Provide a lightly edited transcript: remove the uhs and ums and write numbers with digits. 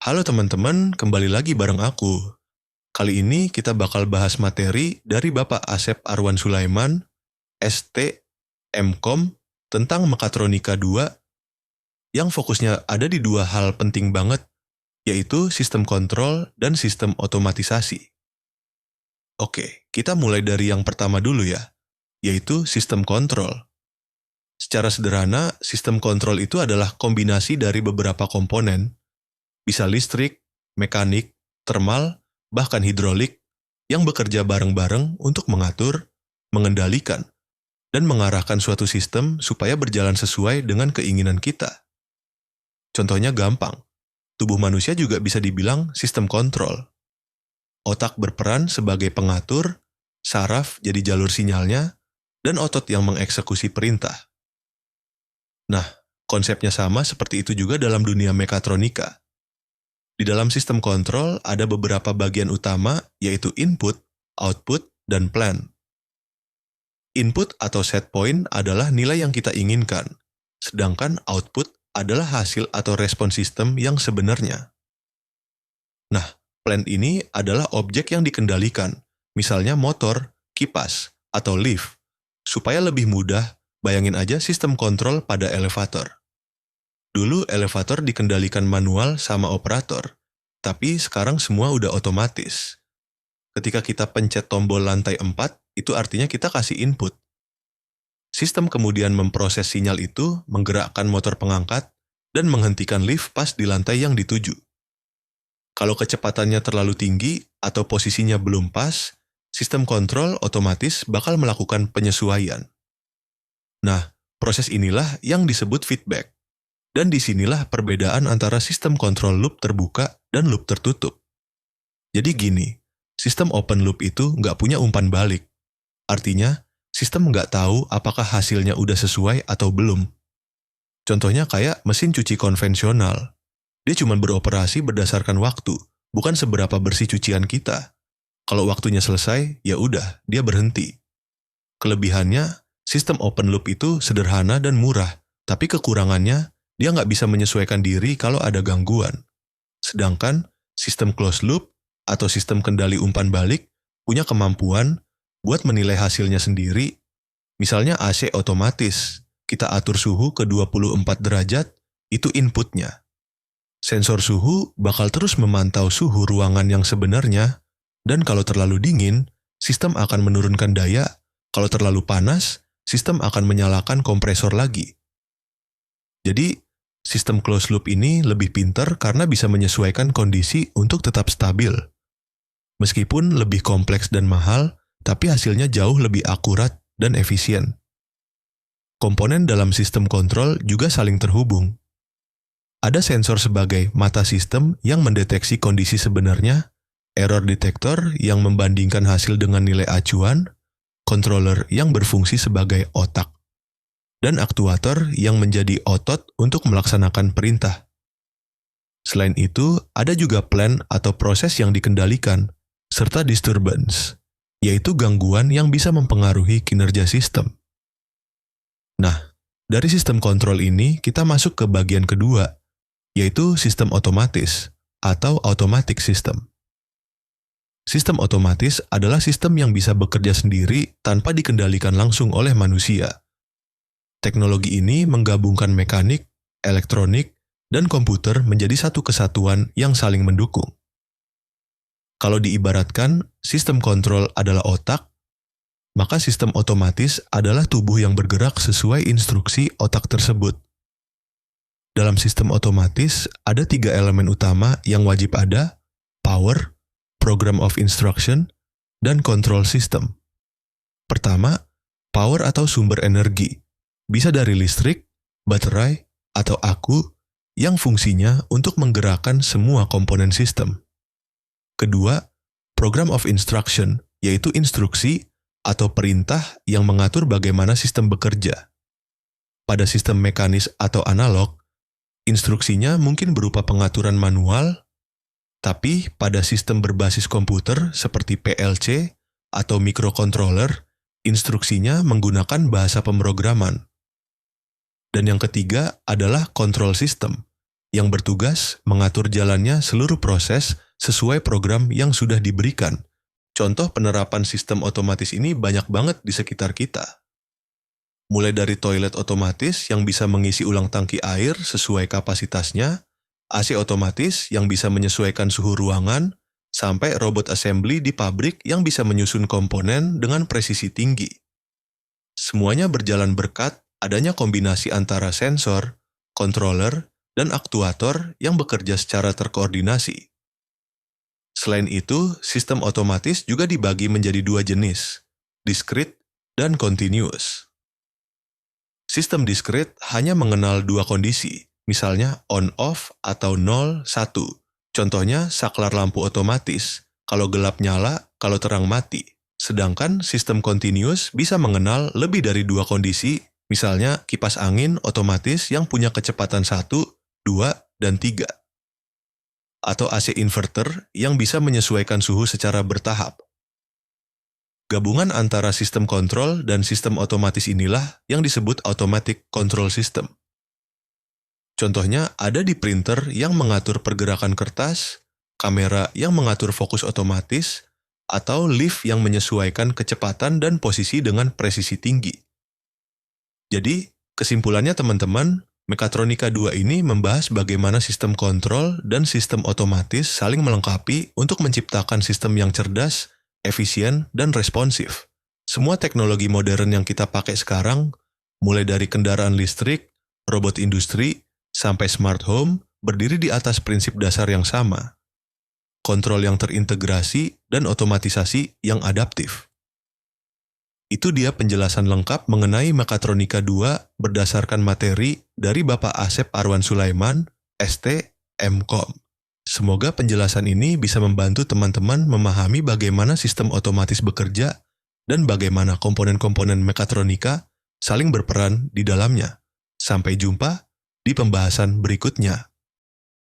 Halo teman-teman, kembali lagi bareng aku. Kali ini kita bakal bahas materi dari Bapak Asep Arwan Sulaiman, ST, MKom, tentang Mekatronika 2 yang fokusnya ada di dua hal penting banget, yaitu sistem kontrol dan sistem otomatisasi. Oke, kita mulai dari yang pertama dulu ya, yaitu sistem kontrol. Secara sederhana, sistem kontrol itu adalah kombinasi dari beberapa komponen, bisa listrik, mekanik, termal, bahkan hidrolik, yang bekerja bareng-bareng untuk mengatur, mengendalikan, dan mengarahkan suatu sistem supaya berjalan sesuai dengan keinginan kita. Contohnya gampang, tubuh manusia juga bisa dibilang sistem kontrol. Otak berperan sebagai pengatur, saraf jadi jalur sinyalnya, dan otot yang mengeksekusi perintah. Nah, konsepnya sama seperti itu juga dalam dunia mekatronika. Di dalam sistem kontrol ada beberapa bagian utama, yaitu input, output, dan plan. Input atau set point adalah nilai yang kita inginkan, sedangkan output adalah hasil atau respon sistem yang sebenarnya. Nah, plan ini adalah objek yang dikendalikan, misalnya motor, kipas, atau lift. Supaya lebih mudah, bayangin aja sistem kontrol pada elevator. Dulu elevator dikendalikan manual sama operator, tapi sekarang semua udah otomatis. Ketika kita pencet tombol lantai 4, itu artinya kita kasih input. Sistem kemudian memproses sinyal itu, menggerakkan motor pengangkat, dan menghentikan lift pas di lantai yang dituju. Kalau kecepatannya terlalu tinggi atau posisinya belum pas, sistem kontrol otomatis bakal melakukan penyesuaian. Nah, proses inilah yang disebut feedback. Dan disinilah perbedaan antara sistem kontrol loop terbuka dan loop tertutup. Jadi gini, sistem open loop itu nggak punya umpan balik. Artinya, sistem nggak tahu apakah hasilnya udah sesuai atau belum. Contohnya kayak mesin cuci konvensional. Dia cuma beroperasi berdasarkan waktu, bukan seberapa bersih cucian kita. Kalau waktunya selesai, ya udah, dia berhenti. Kelebihannya, sistem open loop itu sederhana dan murah, tapi kekurangannya, dia nggak bisa menyesuaikan diri kalau ada gangguan. Sedangkan sistem closed loop atau sistem kendali umpan balik punya kemampuan buat menilai hasilnya sendiri. Misalnya AC otomatis, kita atur suhu ke 24 derajat, itu inputnya. Sensor suhu bakal terus memantau suhu ruangan yang sebenarnya, dan kalau terlalu dingin, sistem akan menurunkan daya, kalau terlalu panas, sistem akan menyalakan kompresor lagi. Jadi, sistem closed loop ini lebih pintar karena bisa menyesuaikan kondisi untuk tetap stabil. Meskipun lebih kompleks dan mahal, tapi hasilnya jauh lebih akurat dan efisien. Komponen dalam sistem kontrol juga saling terhubung. Ada sensor sebagai mata sistem yang mendeteksi kondisi sebenarnya, error detector yang membandingkan hasil dengan nilai acuan, controller yang berfungsi sebagai otak, dan aktuator yang menjadi otot untuk melaksanakan perintah. Selain itu, ada juga plan atau proses yang dikendalikan, serta disturbance, yaitu gangguan yang bisa mempengaruhi kinerja sistem. Nah, dari sistem kontrol ini kita masuk ke bagian kedua, yaitu sistem otomatis atau automatic system. Sistem otomatis adalah sistem yang bisa bekerja sendiri tanpa dikendalikan langsung oleh manusia. Teknologi ini menggabungkan mekanik, elektronik, dan komputer menjadi satu kesatuan yang saling mendukung. Kalau diibaratkan, sistem kontrol adalah otak, maka sistem otomatis adalah tubuh yang bergerak sesuai instruksi otak tersebut. Dalam sistem otomatis, ada 3 elemen utama yang wajib ada: power, program of instruction, dan control system. Pertama, power atau sumber energi. Bisa dari listrik, baterai, atau aku yang fungsinya untuk menggerakkan semua komponen sistem. Kedua, program of instruction, yaitu instruksi atau perintah yang mengatur bagaimana sistem bekerja. Pada sistem mekanis atau analog, instruksinya mungkin berupa pengaturan manual, tapi pada sistem berbasis komputer seperti PLC atau microcontroller, instruksinya menggunakan bahasa pemrograman. Dan yang ketiga adalah control system, yang bertugas mengatur jalannya seluruh proses sesuai program yang sudah diberikan. Contoh penerapan sistem otomatis ini banyak banget di sekitar kita. Mulai dari toilet otomatis yang bisa mengisi ulang tangki air sesuai kapasitasnya, AC otomatis yang bisa menyesuaikan suhu ruangan, sampai robot assembly di pabrik yang bisa menyusun komponen dengan presisi tinggi. Semuanya berjalan berkat adanya kombinasi antara sensor, controller, dan aktuator yang bekerja secara terkoordinasi. Selain itu, sistem otomatis juga dibagi menjadi dua jenis, discrete dan continuous. Sistem discrete hanya mengenal dua kondisi, misalnya on-off atau 0-1. Contohnya saklar lampu otomatis, kalau gelap nyala, kalau terang mati. Sedangkan sistem continuous bisa mengenal lebih dari dua kondisi, misalnya kipas angin otomatis yang punya kecepatan 1, 2, dan 3. Atau AC inverter yang bisa menyesuaikan suhu secara bertahap. Gabungan antara sistem kontrol dan sistem otomatis inilah yang disebut automatic control system. Contohnya ada di printer yang mengatur pergerakan kertas, kamera yang mengatur fokus otomatis, atau lift yang menyesuaikan kecepatan dan posisi dengan presisi tinggi. Jadi, kesimpulannya teman-teman, Mekatronika 2 ini membahas bagaimana sistem kontrol dan sistem otomatis saling melengkapi untuk menciptakan sistem yang cerdas, efisien, dan responsif. Semua teknologi modern yang kita pakai sekarang, mulai dari kendaraan listrik, robot industri, sampai smart home, berdiri di atas prinsip dasar yang sama. Kontrol yang terintegrasi dan otomatisasi yang adaptif. Itu dia penjelasan lengkap mengenai Mekatronika 2 berdasarkan materi dari Bapak Asep Arwan Sulaiman, ST, MKom. Semoga penjelasan ini bisa membantu teman-teman memahami bagaimana sistem otomatis bekerja dan bagaimana komponen-komponen mekatronika saling berperan di dalamnya. Sampai jumpa di pembahasan berikutnya.